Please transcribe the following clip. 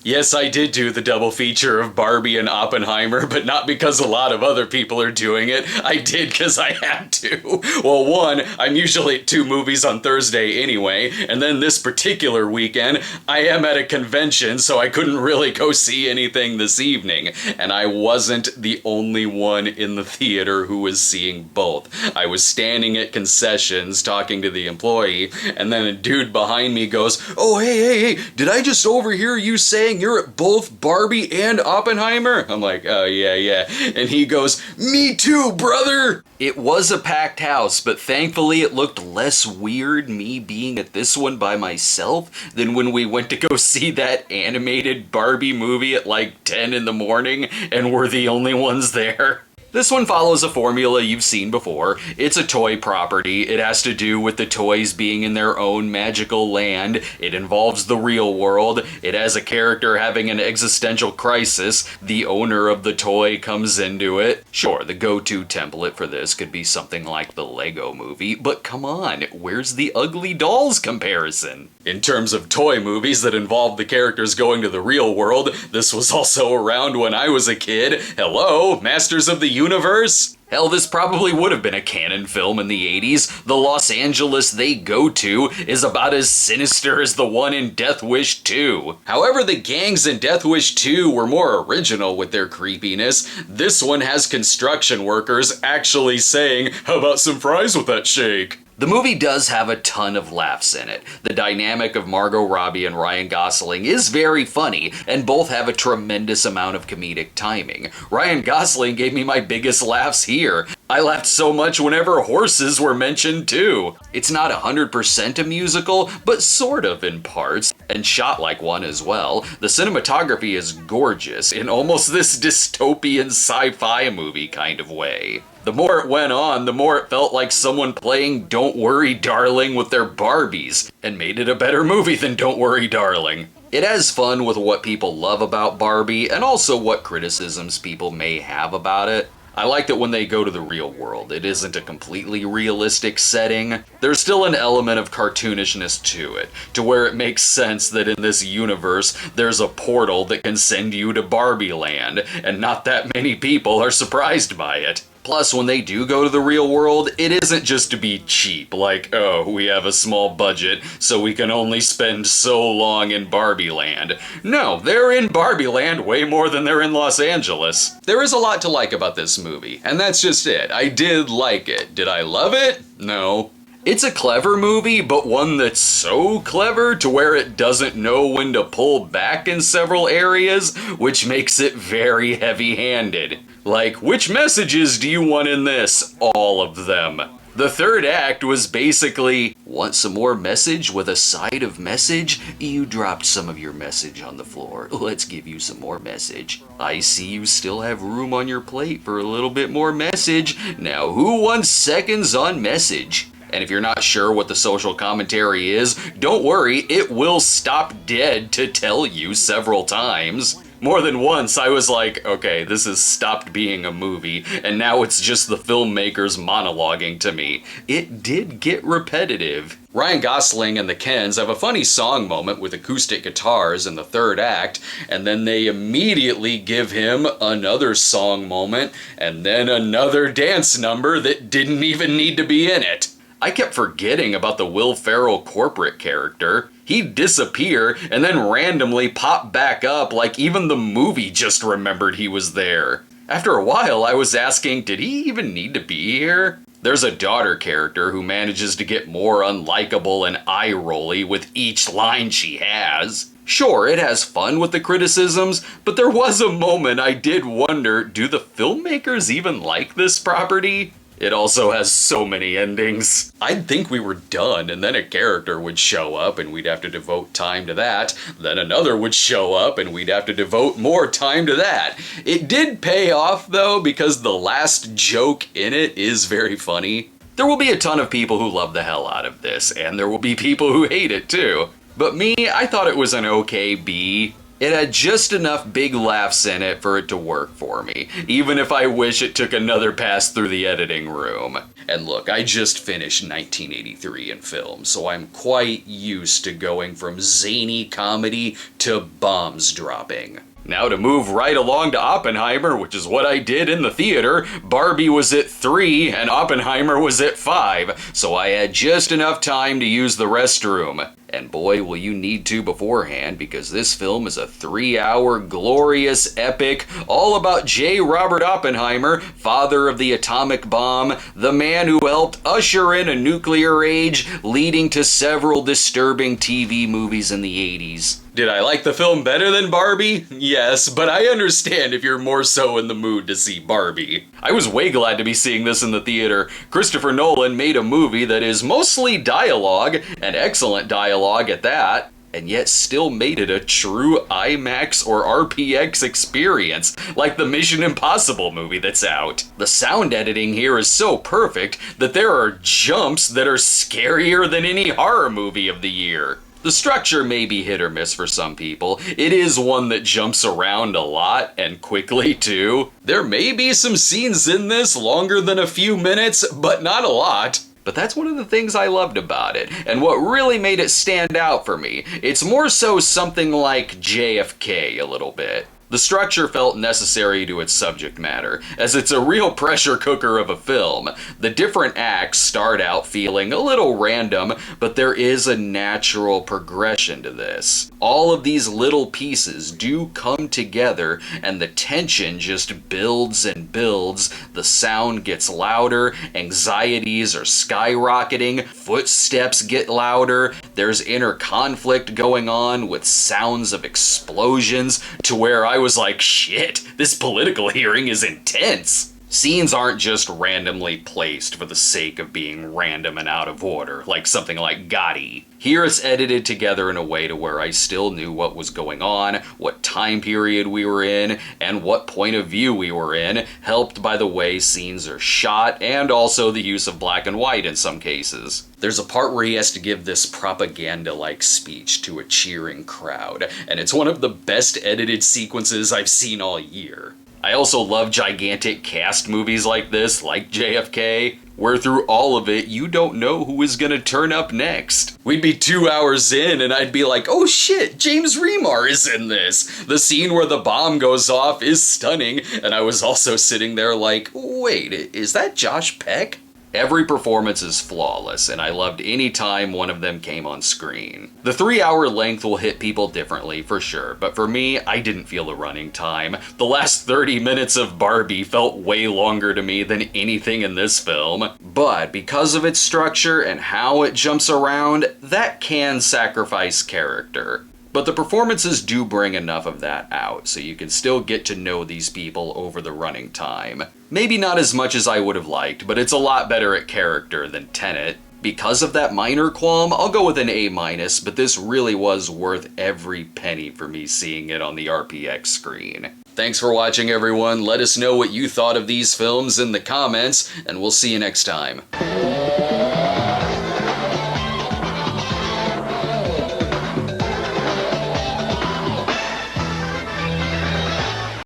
Yes, I did do the double feature of Barbie and Oppenheimer, but not because a lot of other people are doing it. I did because I had to. Well, one, I'm usually at 2 movies on Thursday anyway, and then this particular weekend, I am at a convention, so I couldn't really go see anything this evening. And I wasn't the only one in the theater who was seeing both. I was standing at concessions talking to the employee, and then a dude behind me goes, "Oh, hey, did I just overhear you saying you're at both Barbie and Oppenheimer?" I'm like, "Oh, yeah. And he goes, "Me too, brother." It was a packed house, but thankfully it looked less weird me being at this one by myself than when we went to go see that animated Barbie movie at like 10 in the morning and we're the only ones there. This one follows a formula you've seen before. It's a toy property. It has to do with the toys being in their own magical land. It involves the real world. It has a character having an existential crisis. The owner of the toy comes into it. Sure, the go-to template for this could be something like the Lego movie, but come on, where's the ugly dolls comparison? In terms of toy movies that involve the characters going to the real world, this was also around when I was a kid. Hello, Masters of the Universe? Hell, this probably would have been a canon film in the 80s. The Los Angeles they go to is about as sinister as the one in Death Wish 2. However, the gangs in Death Wish 2 were more original with their creepiness. This one has construction workers actually saying, "How about some fries with that shake?" The movie does have a ton of laughs in it. The dynamic of Margot Robbie and Ryan Gosling is very funny, and both have a tremendous amount of comedic timing. Ryan Gosling gave me my biggest laughs here. I laughed so much whenever horses were mentioned too. It's not 100% a musical, but sort of in parts, and shot like one as well. The cinematography is gorgeous, in almost this dystopian sci-fi movie kind of way. The more it went on, the more it felt like someone playing Don't Worry Darling with their Barbies, and made it a better movie than Don't Worry Darling. It has fun with what people love about Barbie, and also what criticisms people may have about it. I like that when they go to the real world, it isn't a completely realistic setting. There's still an element of cartoonishness to it, to where it makes sense that in this universe, there's a portal that can send you to Barbie Land, and not that many people are surprised by it. Plus, when they do go to the real world, it isn't just to be cheap, like, oh, we have a small budget, so we can only spend so long in Barbie Land. No, they're in Barbie Land way more than they're in Los Angeles. There is a lot to like about this movie, and that's just it. I did like it. Did I love it? No. It's a clever movie, but one that's so clever to where it doesn't know when to pull back in several areas, which makes it very heavy-handed. Like, which messages do you want in this? All of them. The third act was basically, want some more message with a side of message? You dropped some of your message on the floor. Let's give you some more message. I see you still have room on your plate for a little bit more message. Now who wants seconds on message? And if you're not sure what the social commentary is, don't worry, it will stop dead to tell you several times. More than once I was like, okay, this has stopped being a movie, and now it's just the filmmakers monologuing to me. It did get repetitive. Ryan Gosling and the Kens have a funny song moment with acoustic guitars in the third act, and then they immediately give him another song moment, and then another dance number that didn't even need to be in it. I kept forgetting about the Will Ferrell corporate character. He'd disappear and then randomly pop back up like even the movie just remembered he was there. After a while, I was asking, did he even need to be here? There's a daughter character who manages to get more unlikable and eye-rolly with each line she has. Sure, it has fun with the criticisms, but there was a moment I did wonder, do the filmmakers even like this property? It also has so many endings. I'd think we were done, and then a character would show up and we'd have to devote time to that. Then another would show up and we'd have to devote more time to that. It did pay off though, because the last joke in it is very funny. There will be a ton of people who love the hell out of this, and there will be people who hate it too. But me, I thought it was an okay B. It had just enough big laughs in it for it to work for me, even if I wish it took another pass through the editing room. And look, I just finished 1983 in film, so I'm quite used to going from zany comedy to bombs dropping. Now to move right along to Oppenheimer, which is what I did in the theater. Barbie was at 3 and Oppenheimer was at 5, so I had just enough time to use the restroom. And boy, will you need to beforehand, because this film is a 3-hour glorious epic all about J. Robert Oppenheimer, father of the atomic bomb, the man who helped usher in a nuclear age, leading to several disturbing TV movies in the 80s. Did I like the film better than Barbie? Yes, but I understand if you're more so in the mood to see Barbie. I was way glad to be seeing this in the theater. Christopher Nolan made a movie that is mostly dialogue, and excellent dialogue at that, and yet still made it a true IMAX or RPX experience, like the Mission Impossible movie that's out. The sound editing here is so perfect that there are jumps that are scarier than any horror movie of the year. The structure may be hit or miss for some people. It is one that jumps around a lot, and quickly too. There may be some scenes in this longer than a few minutes, but not a lot. But that's one of the things I loved about it, and what really made it stand out for me. It's more so something like JFK a little bit. The structure felt necessary to its subject matter, as it's a real pressure cooker of a film. The different acts start out feeling a little random, but there is a natural progression to this. All of these little pieces do come together, and the tension just builds and builds. The sound gets louder, anxieties are skyrocketing, footsteps get louder, there's inner conflict going on with sounds of explosions, to where I was like, shit, this political hearing is intense. Scenes aren't just randomly placed for the sake of being random and out of order, like something like Gotti. Here it's edited together in a way to where I still knew what was going on, what time period we were in, and what point of view we were in, helped by the way scenes are shot and also the use of black and white in some cases. There's a part where he has to give this propaganda-like speech to a cheering crowd, and it's one of the best edited sequences I've seen all year. I also love gigantic cast movies like this, like JFK, where through all of it, you don't know who is gonna turn up next. We'd be 2 hours in and I'd be like, oh shit, James Remar is in this. The scene where the bomb goes off is stunning, and I was also sitting there like, wait, is that Josh Peck? Every performance is flawless, and I loved any time one of them came on screen. The 3-hour length will hit people differently, for sure, but for me, I didn't feel the running time. The last 30 minutes of Barbie felt way longer to me than anything in this film, but because of its structure and how it jumps around, that can sacrifice character. But the performances do bring enough of that out, so you can still get to know these people over the running time. Maybe not as much as I would have liked, but it's a lot better at character than Tenet. Because of that minor qualm, I'll go with an A-, but this really was worth every penny for me seeing it on the RPX screen. Thanks for watching, everyone. Let us know what you thought of these films in the comments, and we'll see you next time.